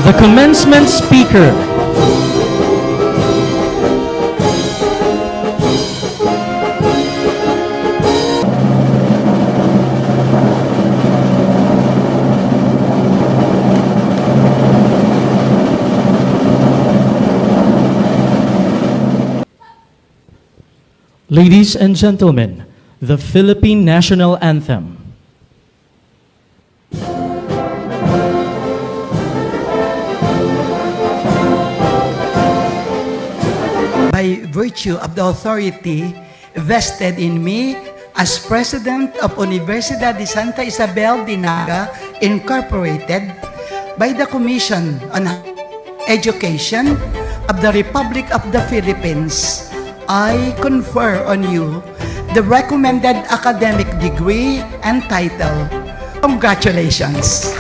The commencement speaker. Ladies and gentlemen, the Philippine National Anthem. By virtue of the authority vested in me as President of Universidad de Santa Isabel de Naga, Incorporated, by the Commission on Education of the Republic of the Philippines, I confer on you the recommended academic degree and title. Congratulations.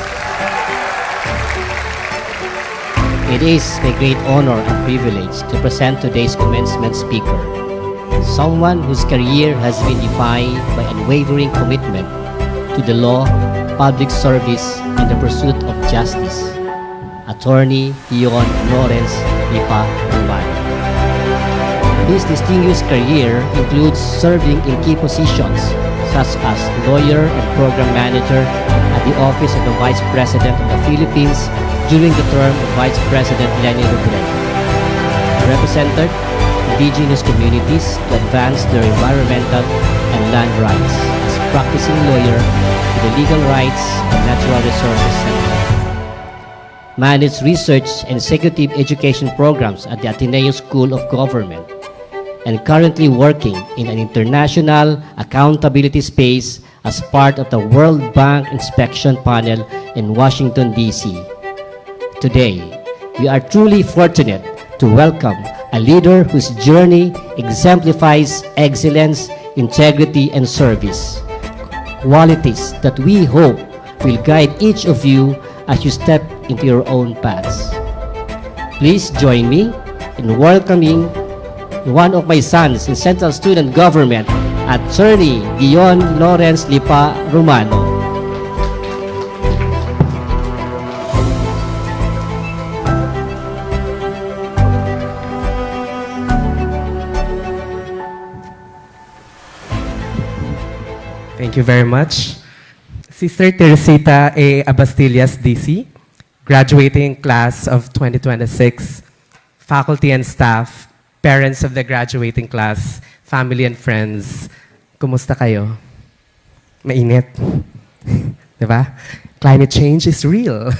It is my great honor and privilege to present today's commencement speaker, someone whose career has been defined by unwavering commitment to the law, public service, and the pursuit of justice, Attorney Dion Lawrence Lipa Romano. His distinguished career includes serving in key positions such as lawyer and program manager at the Office of the Vice President of the Philippines during the term of Vice President Leni Robredo. Represented indigenous communities to advance their environmental and land rights as practicing lawyer to the Legal Rights and Natural Resources Center. Managed research and executive education programs at the Ateneo School of Government, and currently working in an international accountability space as part of the World Bank Inspection Panel in Washington, D.C. Today, we are truly fortunate to welcome a leader whose journey exemplifies excellence, integrity, and service, qualities that we hope will guide each of you as you step into your own paths. Please join me in welcoming one of my sons in Central Student Government, Attorney Dion Lawrence Lipa Romano. Thank you very much. Sister Teresita A. Abastillas, DC, graduating class of 2026, faculty and staff, parents of the graduating class, family and friends, kumusta kayo? Mainit. Diba? Climate change is real.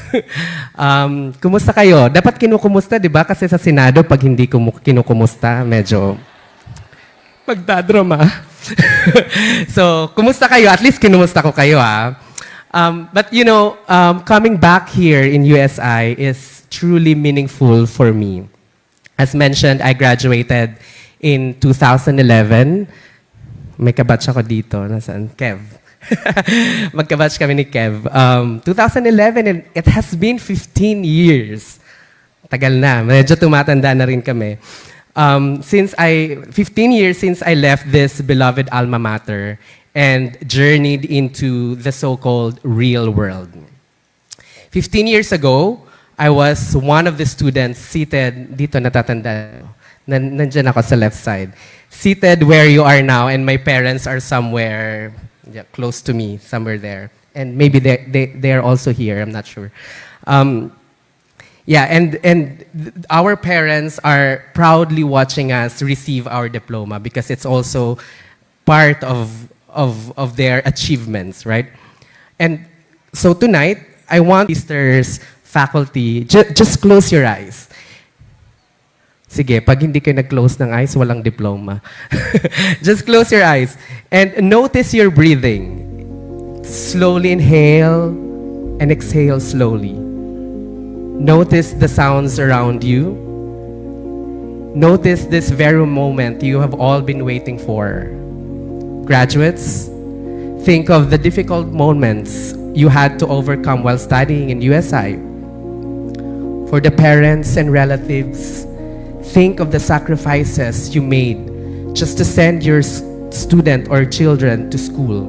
Kumusta kayo? Dapat kinukumusta, diba? Kasi sa Senado, pag hindi kinukumusta, medyo magdadrama. So, kumusta kayo? At least kinumusta ko kayo, ha? But you know, coming back here in USI is truly meaningful for me. As mentioned, I graduated in 2011. May kabatch ako dito. Nasaan? Kev. Magkabatch kami ni Kev. 2011, and it has been 15 years. Tagal na. Medyo tumatanda na rin kami. 15 years since I left this beloved alma mater and journeyed into the so-called real world. 15 years ago, I was one of the students seated, dito natatanda, nandyan ako sa left side, seated where you are now, and my parents are somewhere close to me, somewhere there. And maybe they are also here, I'm not sure. Yeah, and our parents are proudly watching us receive our diploma because it's also part of their achievements, right? And so tonight, I want sisters, faculty, just close your eyes. Sige, pag hindi kayo nag-close ng eyes, walang diploma. Just close your eyes and notice your breathing. Slowly inhale and exhale slowly. Notice the sounds around you. Notice this very moment you have all been waiting for. Graduates, think of the difficult moments you had to overcome while studying in USI. For the parents and relatives, think of the sacrifices you made just to send your student or children to school.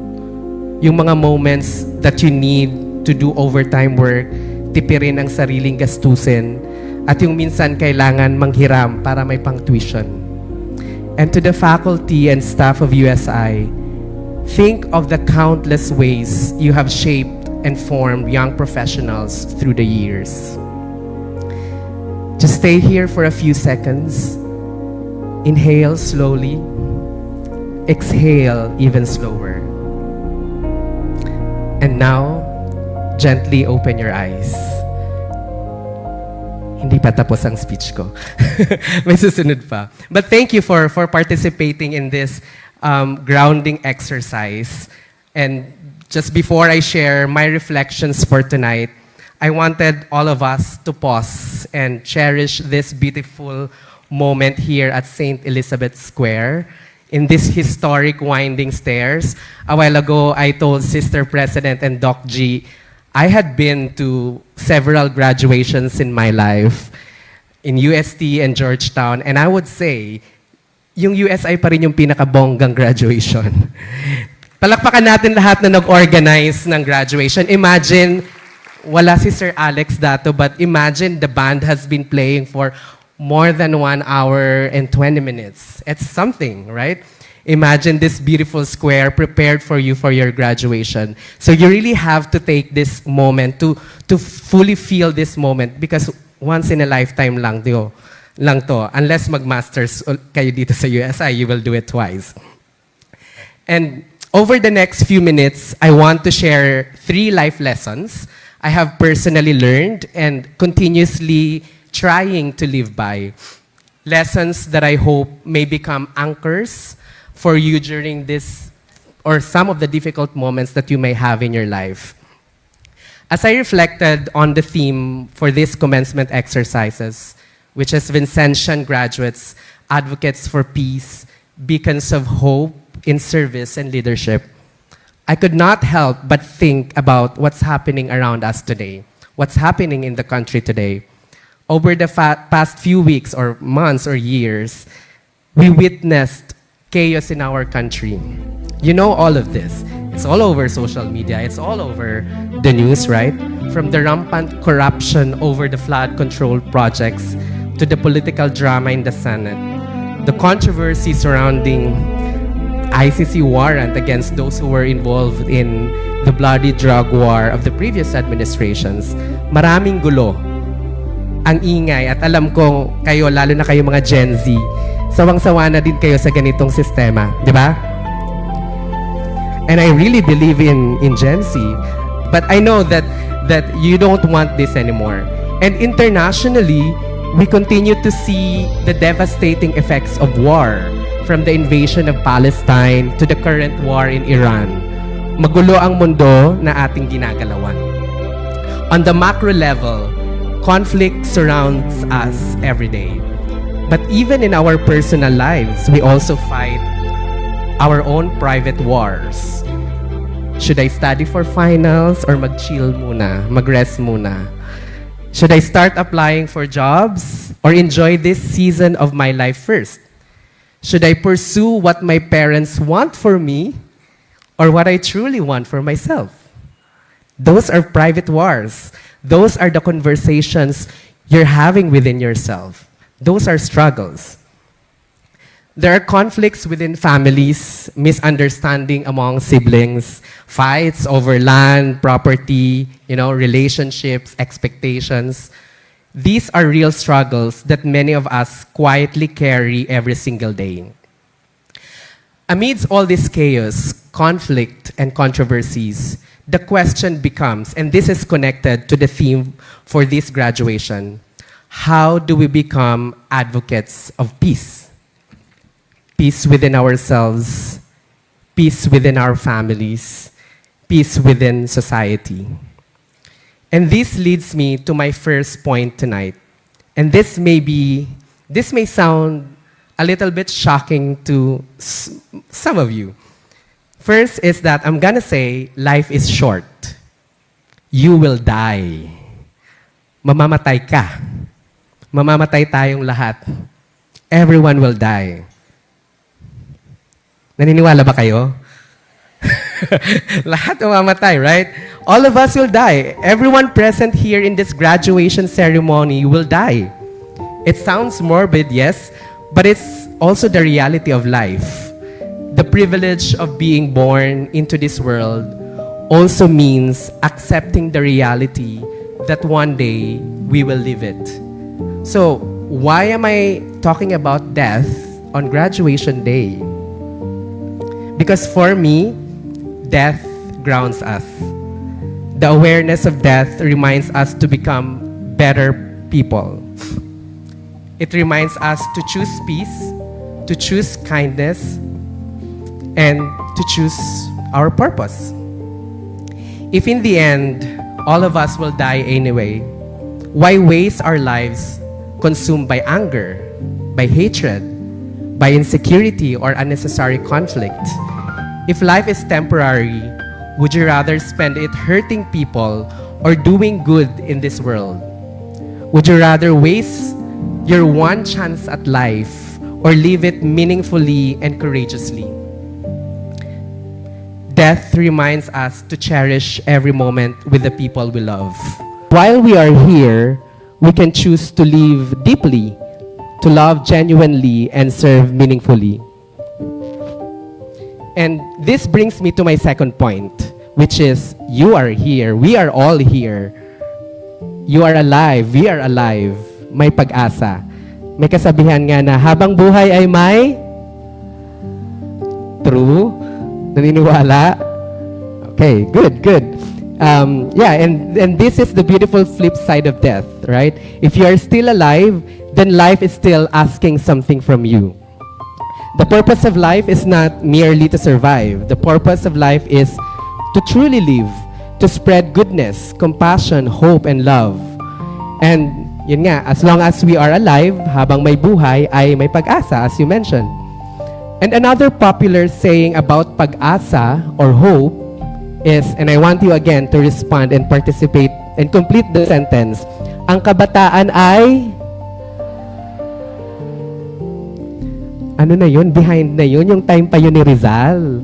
Yung mga moments that you need to do overtime work, tipirin ang sariling gastusin, at yung minsan kailangan manghiram para may pang-tuition. And to the faculty and staff of USI, think of the countless ways you have shaped and formed young professionals through the years. Just stay here for a few seconds. Inhale slowly. Exhale even slower. And now, gently open your eyes. Hindi pa tapos ang speech ko. May susunod pa. But thank you for participating in this grounding exercise. And just before I share my reflections for tonight, I wanted all of us to pause and cherish this beautiful moment here at St. Elizabeth Square in this historic winding stairs. A while ago, I told Sister President and Doc G, I had been to several graduations in my life in UST and Georgetown, and I would say, yung USI pa rin yung pinakabonggang graduation. Palakpakan natin lahat na nag-organize ng graduation. Imagine, wala si Sir Alex Dato, but imagine the band has been playing for more than 1 hour and 20 minutes. It's something, right? Imagine this beautiful square prepared for you for your graduation. So you really have to take this moment to fully feel this moment, because once in a lifetime lang to. Unless mag-masters kayo dito sa USI, you will do it twice. And over the next few minutes, I want to share 3 life lessons I have personally learned and continuously trying to live by. Lessons that I hope may become anchors for you during this or some of the difficult moments that you may have in your life. As I reflected on the theme for these commencement exercises, which is Vincentian graduates, advocates for peace, beacons of hope in service and leadership, I could not help but think about what's happening around us today, what's happening in the country today. Over the past few weeks or months or years, we witnessed chaos in our country. You know all of this. It's all over social media. It's all over the news, right? From the rampant corruption over the flood control projects to the political drama in the Senate, the controversy surrounding ICC warrant against those who were involved in the bloody drug war of the previous administrations. Maraming gulo, ang ingay, at alam ko kayo, lalo na kayo mga Gen Z, sawang-sawa na din kayo sa ganitong sistema, di ba? And I really believe in Gen Z, but I know that you don't want this anymore. And internationally, we continue to see the devastating effects of war, from the invasion of Palestine to the current war in Iran. Magulo ang mundo na ating ginagalawan. On the macro level, conflict surrounds us every day. But even in our personal lives, we also fight our own private wars. Should I study for finals or mag-chill muna, mag-rest muna? Should I start applying for jobs or enjoy this season of my life first? Should I pursue what my parents want for me or what I truly want for myself? Those are private wars. Those are the conversations you're having within yourself. Those are struggles. There are conflicts within families, misunderstanding among siblings, fights over land, property, relationships, expectations. These are real struggles that many of us quietly carry every single day. Amidst all this chaos, conflict, and controversies, the question becomes, and this is connected to the theme for this graduation, how do we become advocates of peace? Peace within ourselves, peace within our families, peace within society. And this leads me to my first point tonight. And this may sound a little bit shocking to some of you. First is that I'm gonna say life is short. You will die. Mamamatay ka. Mamamatay tayong lahat. Everyone will die. Naniniwala ba kayo? Lahat mamamatay, right? All of us will die. Everyone present here in this graduation ceremony will die. It sounds morbid, yes, but it's also the reality of life. The privilege of being born into this world also means accepting the reality that one day we will live it. So, why am I talking about death on graduation day? Because for me, death grounds us. The awareness of death reminds us to become better people. It reminds us to choose peace, to choose kindness, and to choose our purpose. If in the end, all of us will die anyway, why waste our lives consumed by anger, by hatred, by insecurity, or unnecessary conflict? If life is temporary, would you rather spend it hurting people or doing good in this world? Would you rather waste your one chance at life or live it meaningfully and courageously? Death reminds us to cherish every moment with the people we love. While we are here, we can choose to live deeply, to love genuinely, and serve meaningfully. And this brings me to my second point, which is you are here. We are all here. You are alive. We are alive. May pag-asa. May kasabihan nga na habang buhay ay may true. Naniniwala? Okay, good. Yeah, and this is the beautiful flip side of death, right? If you are still alive, then life is still asking something from you. The purpose of life is not merely to survive. The purpose of life is to truly live, to spread goodness, compassion, hope, and love. And yun nga, as long as we are alive, habang may buhay, ay may pag-asa, as you mentioned. And another popular saying about pag-asa or hope is, and I want you again to respond and participate and complete the sentence, ang kabataan ay... Ano na yun? Behind na yun? Yung time pa yun ni Rizal.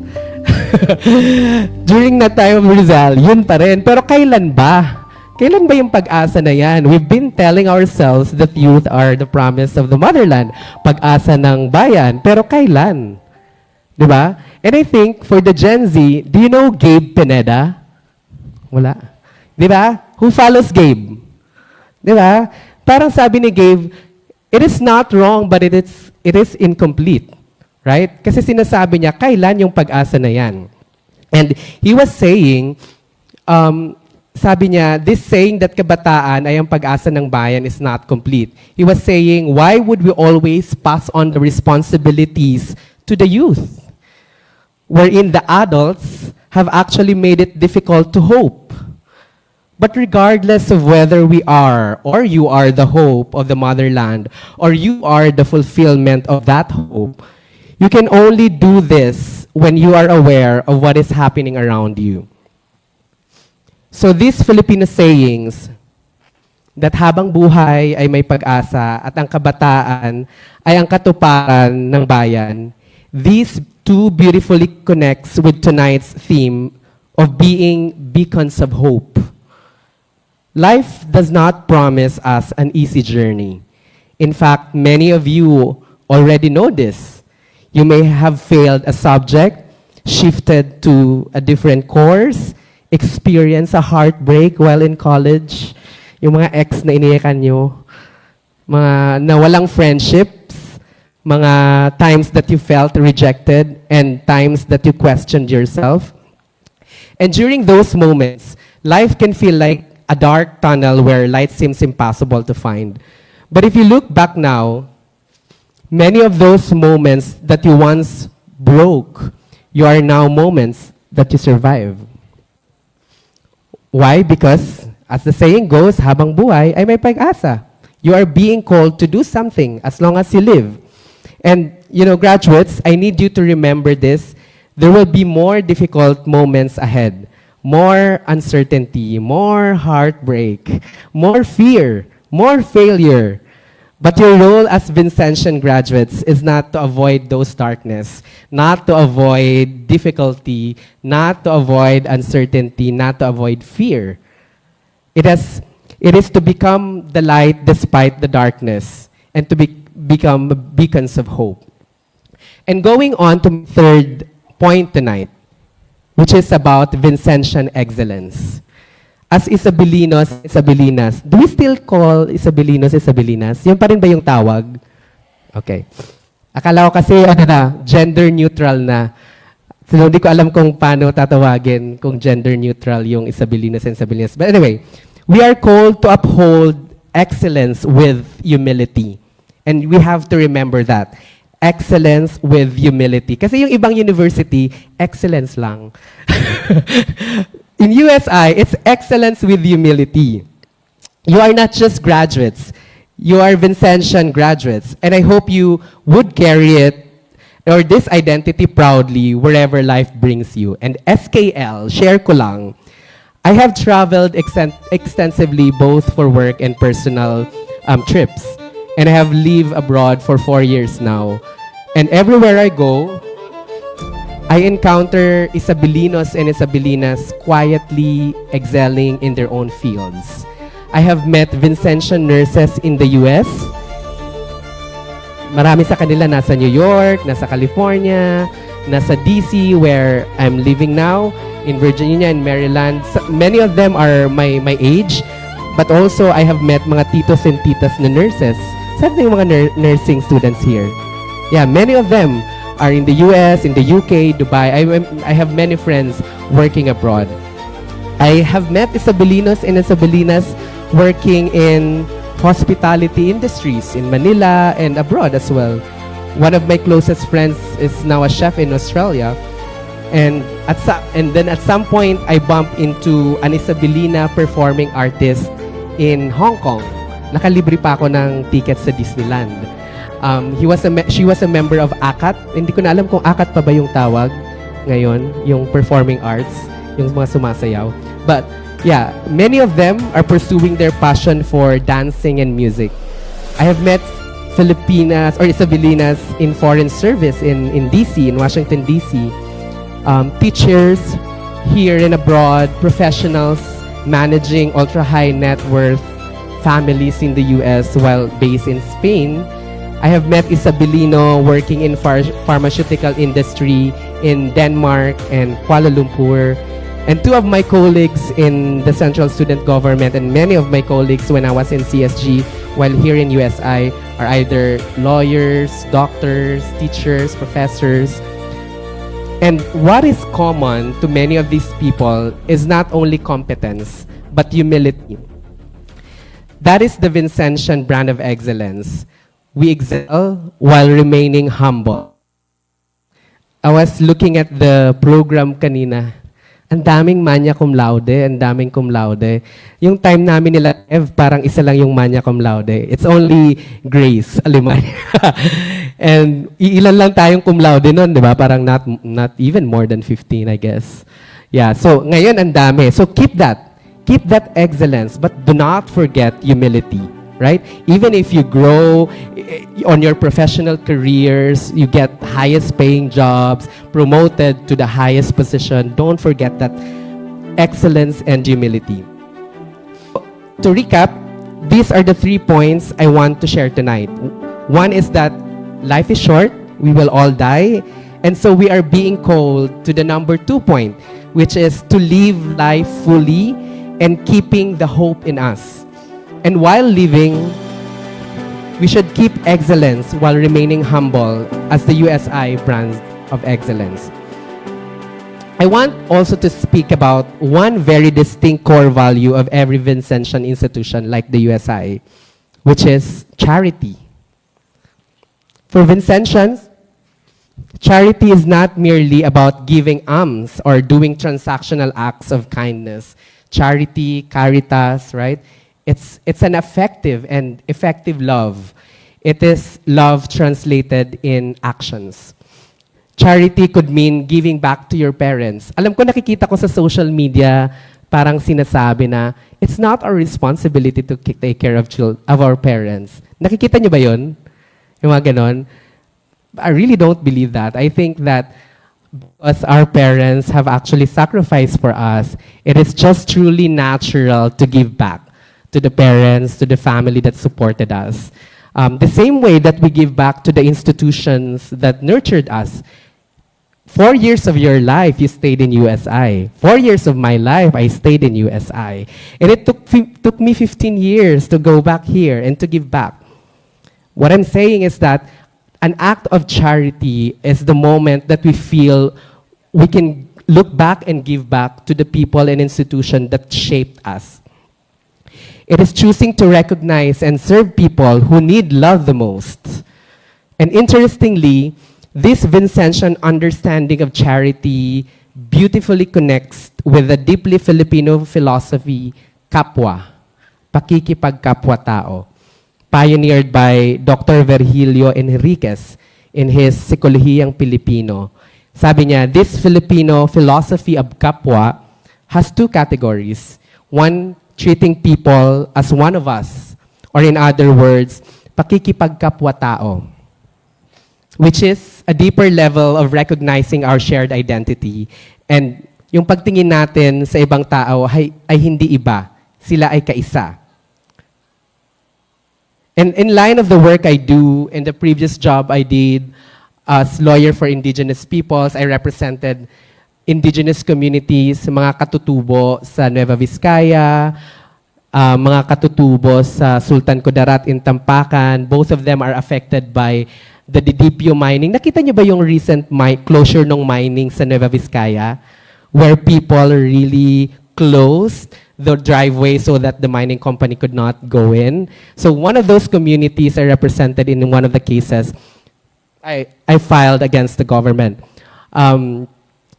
During that time of Rizal, yun pa rin. Pero kailan ba? Kailan ba yung pag-asa na yan? We've been telling ourselves that youth are the promise of the motherland. Pag-asa ng bayan. Pero kailan? Diba? And I think for the Gen Z, do you know Gabe Pineda? Wala. Diba? Who follows Gabe? Diba? Parang sabi ni Gabe, it is not wrong, but it is incomplete. Right? Kasi sinasabi niya, kailan yung pag-asa na yan? And he was saying, sabi niya, this saying that kabataan ay ang pag-asa ng bayan is not complete. He was saying, why would we always pass on the responsibilities to the youth? Wherein the adults have actually made it difficult to hope. But regardless of whether we are or you are the hope of the motherland or you are the fulfillment of that hope, you can only do this when you are aware of what is happening around you. So these Filipino sayings, that habang buhay ay may pag-asa at ang kabataan ay ang katuparan ng bayan, these two beautifully connects with tonight's theme of being beacons of hope. Life does not promise us an easy journey. In fact, many of you already know this. You may have failed a subject, shifted to a different course, experienced a heartbreak while in college, yung mga ex na iniyakan nyo, mga nawalang friendships, mga times that you felt rejected, and times that you questioned yourself. And during those moments, life can feel like a dark tunnel where light seems impossible to find. But if you look back now, many of those moments that you once broke, you are now moments that you survive. Why? Because, as the saying goes, habang buhay ay may pag-asa. You are being called to do something as long as you live. And, you know, graduates, I need you to remember this. There will be more difficult moments ahead. More uncertainty, more heartbreak, more fear, more failure. But your role as Vincentian graduates is not to avoid those darkness, not to avoid difficulty, not to avoid uncertainty, not to avoid fear. It is to become the light despite the darkness and to become beacons of hope. And going on to my third point tonight, which is about Vincentian excellence. As Isabelinos, Isabelinas, do we still call Isabelinos, Isabelinas? Yun pa rin ba yung tawag? Okay. Akala ko kasi, gender neutral na. So, hindi ko alam kung paano tatawagin kung gender neutral yung Isabelinos and Isabelinas. But anyway, we are called to uphold excellence with humility. And we have to remember that. Excellence with humility. Kasi yung ibang university, excellence lang. In USI, it's excellence with humility. You are not just graduates. You are Vincentian graduates. And I hope you would carry it or this identity proudly wherever life brings you. And SKL, share ko lang, I have traveled extensively both for work and personal trips. And I have lived abroad for 4 years now. And everywhere I go, I encounter Isabelinos and Isabelinas quietly excelling in their own fields. I have met Vincentian nurses in the US. Marami sa kanila nasa New York, nasa California, nasa DC where I'm living now, in Virginia and Maryland. Many of them are my age, but also I have met mga titos and titas na nurses. Saan yung mga nursing students here? Yeah, many of them are in the US, in the UK, Dubai. I have many friends working abroad. I have met Isabelinos and Isabelinas working in hospitality industries in Manila and abroad as well. One of my closest friends is now a chef in Australia. And then at some point, I bumped into an Isabelina performing artist in Hong Kong. Nakalibre pa ako ng tickets sa Disneyland. She was a member of ACAT. Hindi ko na alam kung ACAT pa ba yung tawag ngayon, yung performing arts, yung mga sumasayaw. But yeah, many of them are pursuing their passion for dancing and music. I have met Filipinas or Isabelinas in foreign service in DC, in Washington, DC. Teachers here and abroad, professionals managing ultra-high net worth families in the US while based in Spain. I have met Isabelino working in pharmaceutical industry in Denmark and Kuala Lumpur. And two of my colleagues in the Central Student Government and many of my colleagues when I was in CSG while here in USI are either lawyers, doctors, teachers, professors. And what is common to many of these people is not only competence, but humility. That is the Vincentian brand of excellence. We excel while remaining humble. I was looking at the program kanina. Ang daming magna cum laude, ang daming cum laude. Yung time namin nila, parang isa lang yung magna cum laude. It's only Grace Alemania. And ilan lang tayong cum laude nun, di ba? Parang not even more than 15, I guess. Yeah, so ngayon ang dami. So keep that excellence, but do not forget humility. Right? Even if you grow on your professional careers, you get highest paying jobs, promoted to the highest position, don't forget that excellence and humility. To recap, these are the 3 points I want to share tonight. One is that life is short, we will all die, and so we are being called to the number 2 point, which is to live life fully and keeping the hope in us. And while living, we should keep excellence while remaining humble as the USI brand of excellence. I want also to speak about one very distinct core value of every Vincentian institution like the USI, which is charity. For Vincentians, charity is not merely about giving alms or doing transactional acts of kindness. Charity, caritas, right? It's an effective and effective love. It is love translated in actions. Charity could mean giving back to your parents. Alam ko nakikita ko sa social media parang sinasabi na it's not our responsibility to take care of our parents. Nakikita niyo ba yun? Yung mga ganon? I really don't believe that. I think that because our parents have actually sacrificed for us, it is just truly natural to give back to the parents, to the family that supported us. The same way that we give back to the institutions that nurtured us. 4 years of your life, you stayed in USI. 4 years of my life, I stayed in USI. And it took me 15 years to go back here and to give back. What I'm saying is that an act of charity is the moment that we feel we can look back and give back to the people and institutions that shaped us. It is choosing to recognize and serve people who need love the most. And interestingly, this Vincentian understanding of charity beautifully connects with the deeply Filipino philosophy, kapwa, pakikipagkapwa-tao, pioneered by Dr. Virgilio Enriquez in his Psikolehiyang Pilipino. Sabi niya, this Filipino philosophy of kapwa has two categories. One, treating people as one of us, or in other words, pakikipagkapwa-tao, which is a deeper level of recognizing our shared identity. And yung pagtingin natin sa ibang tao ay hindi iba, sila ay kaisa. And in line of the work I do, in the previous job I did as lawyer for indigenous peoples, I represented indigenous communities, mga katutubo sa Nueva Vizcaya, mga katutubo sa Sultan Kudarat in Tampakan. Both of them are affected by the Didipio mining. Nakita niyo ba yung recent closure ng mining sa Nueva Vizcaya? Where people really closed the driveway so that the mining company could not go in. So one of those communities are represented in one of the cases I filed against the government.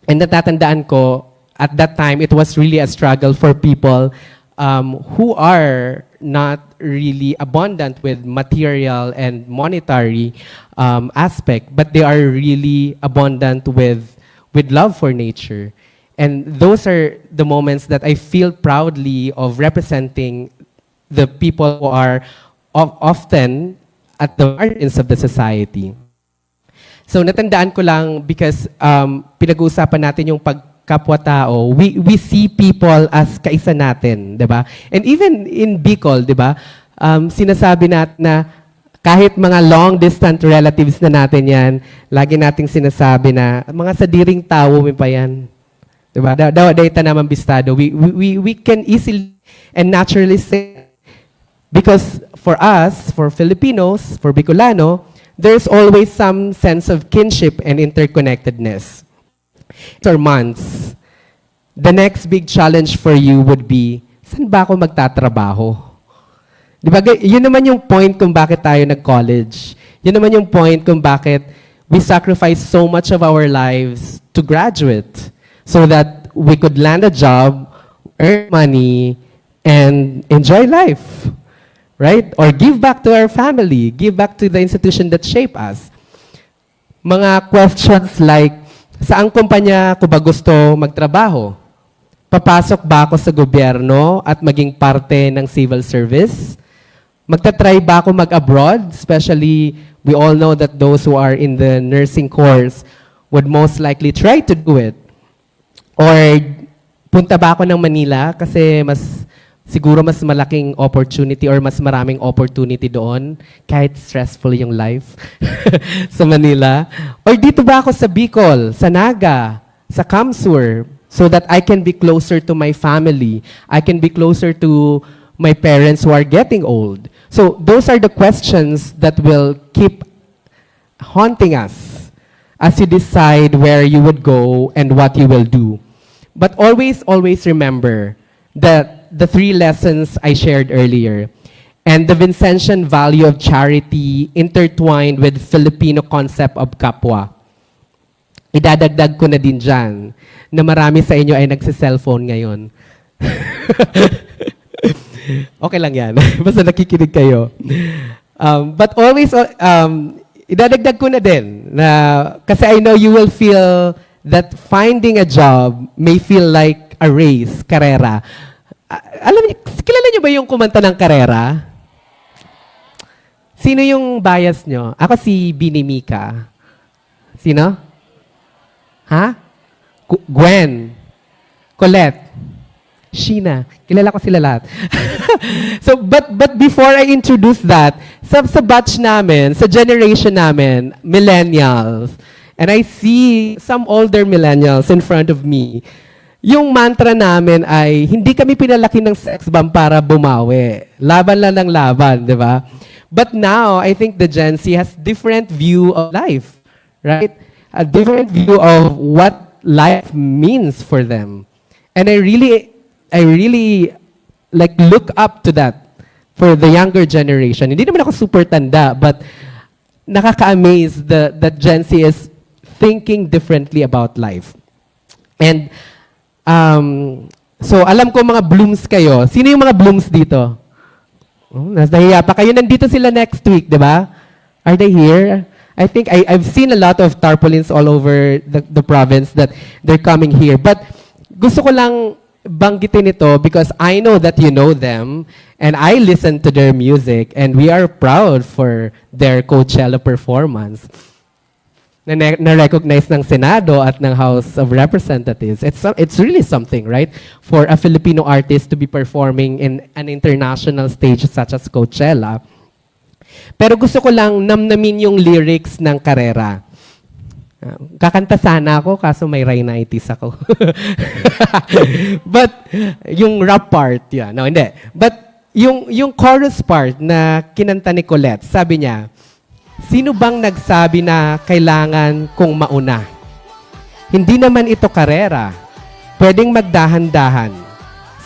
And natatandaan ko, at that time, it was really a struggle for people who are not really abundant with material and monetary aspect, but they are really abundant with love for nature. And those are the moments that I feel proudly of representing the people who are often at the margins of the society. So natandaan ko lang because pinag-uusapan natin yung pagkapwa-tao, we see people as kaisa natin, 'di ba? And even in Bicol, 'di ba? Sinasabi natin na kahit mga long distant relatives na natin 'yan, lagi nating sinasabi na mga sadiring tao mi pa 'yan. 'Di ba? Data naman bistado. We can easily and naturally say, because for us, for Filipinos, for Bicolano, there's always some sense of kinship and interconnectedness. For months, the next big challenge for you would be, saan ba ako magtatrabaho? Di ba? Yun naman yung point kung bakit tayo nag-college. Yun naman yung point kung bakit we sacrifice so much of our lives to graduate so that we could land a job, earn money, and enjoy life. Right? Or give back to our family, give back to the institution that shape us. Mga questions like, saang kumpanya ko ba gusto magtrabaho? Papasok ba ako sa gobyerno at maging parte ng civil service? Magta-try ba ako mag-abroad? Especially, we all know that those who are in the nursing course would most likely try to do it. Or, punta ba ako ng Manila kasi siguro mas malaking opportunity or mas maraming opportunity doon kahit stressful yung life sa Manila. Or dito ba ako sa Bicol, sa Naga, sa Kamsur, so that I can be closer to my family, I can be closer to my parents who are getting old. So those are the questions that will keep haunting us as you decide where you would go and what you will do. But always, always remember that the 3 lessons I shared earlier, and the Vincentian value of charity intertwined with Filipino concept of kapwa. Idadagdag ko na din dyan na marami sa inyo ay nagsi-cellphone ngayon. Okay lang yan. Basta nakikinig kayo. But always, idadagdag ko na din na kasi I know you will feel that finding a job may feel like a race, karera. Alam niyo, kilala niyo ba yung kumanta ng Karera? Sino yung bias nyo? Ako si Binimika. Sino? Ha? Gwen. Colette. Sheena. Kilala ko sila lahat. So, but before I introduce that, sa batch namin, sa generation namin, millennials, and I see some older millennials in front of me, yung mantra namin ay, hindi kami pinalaki ng sex bomb para bumawi. Laban lang ng laban, di ba? But now, I think the Gen Z has different view of life, right? A different view of what life means for them. And I really like look up to that for the younger generation. Hindi naman ako super tanda, but nakaka-amaze that Gen Z is thinking differently about life. And so alam ko mga blooms kayo. Sino yung mga blooms dito? Oh, nahiya pa kayo. Nandito sila next week, di ba? Are they here? I think I've seen a lot of tarpaulins all over the province that they're coming here. But gusto ko lang banggitin ito because I know that you know them and I listen to their music and we are proud for their Coachella performance na-recognize ng Senado at ng House of Representatives. It's really something, right? For a Filipino artist to be performing in an international stage such as Coachella. Pero gusto ko lang namnamin yung lyrics ng Karera. Kakanta sana ako, kaso may rhinitis ako. But, yung rap part, yeah, no, hindi. But, yung chorus part na kinanta ni Colette, sabi niya, sino bang nagsabi na kailangan kong mauna? Hindi naman ito karera. Pwedeng magdahan-dahan.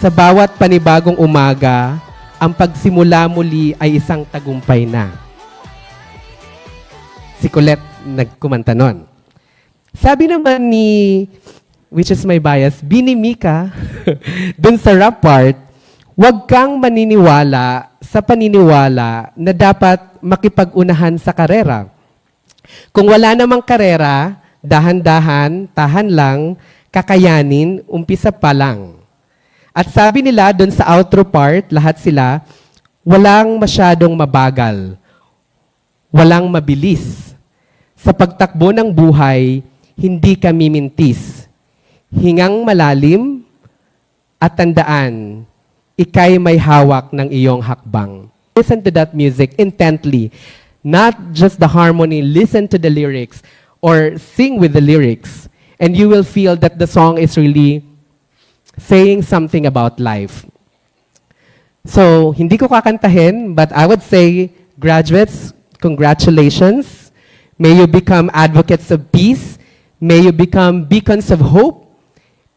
Sa bawat panibagong umaga, ang pagsimula muli ay isang tagumpay na. Si Colette nagkumanta nun. Sabi naman ni, which is my bias, Binimika, dun sa rap part, huwag kang maniniwala sa paniniwala na dapat makipag-unahan sa karera. Kung wala namang karera, dahan-dahan, tahan lang, kakayanin, umpisa pa lang. At sabi nila doon sa outro part, lahat sila, walang masyadong mabagal, walang mabilis. Sa pagtakbo ng buhay, hindi kami mintis. Hingang malalim at tandaan, ika'y may hawak ng iyong hakbang. Listen to that music intently. Not just the harmony, listen to the lyrics or sing with the lyrics. And you will feel that the song is really saying something about life. So, hindi ko kakantahin, but I would say, graduates, congratulations. May you become advocates of peace. May you become beacons of hope.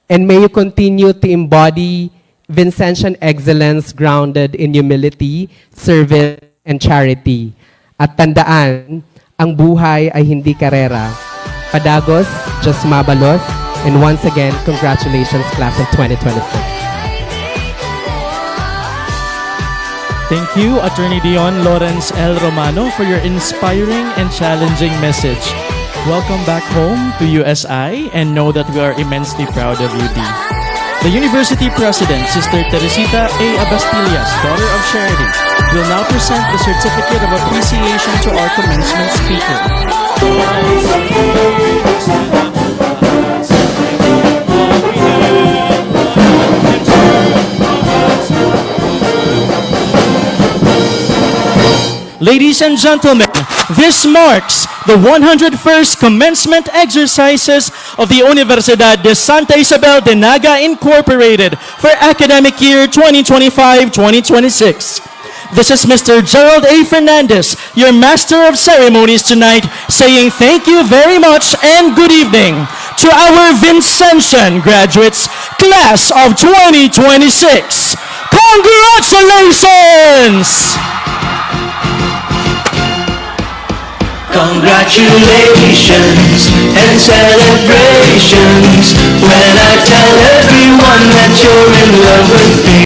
And may you continue to embody Vincentian excellence grounded in humility, service, and charity. At tandaan, ang buhay ay hindi karera. Padagos, just mabalos, and once again, congratulations, class of 2026. Thank you, Attorney Dion Lawrence L. Romano, for your inspiring and challenging message. Welcome back home to USI, and know that we are immensely proud of you, Dee. The University President, Sister Teresita A. Abastillas, daughter of Charity, will now present the Certificate of Appreciation to our commencement speaker. Ladies and gentlemen, this marks the 101st commencement exercises of the Universidad de Santa Isabel de Naga Incorporated for academic year 2025-2026. This is Mr. Gerald A. Fernandez, your Master of Ceremonies tonight, saying thank you very much and good evening to our Vincentian graduates, class of 2026. Congratulations! Congratulations and celebrations when I tell everyone that you're in love with me.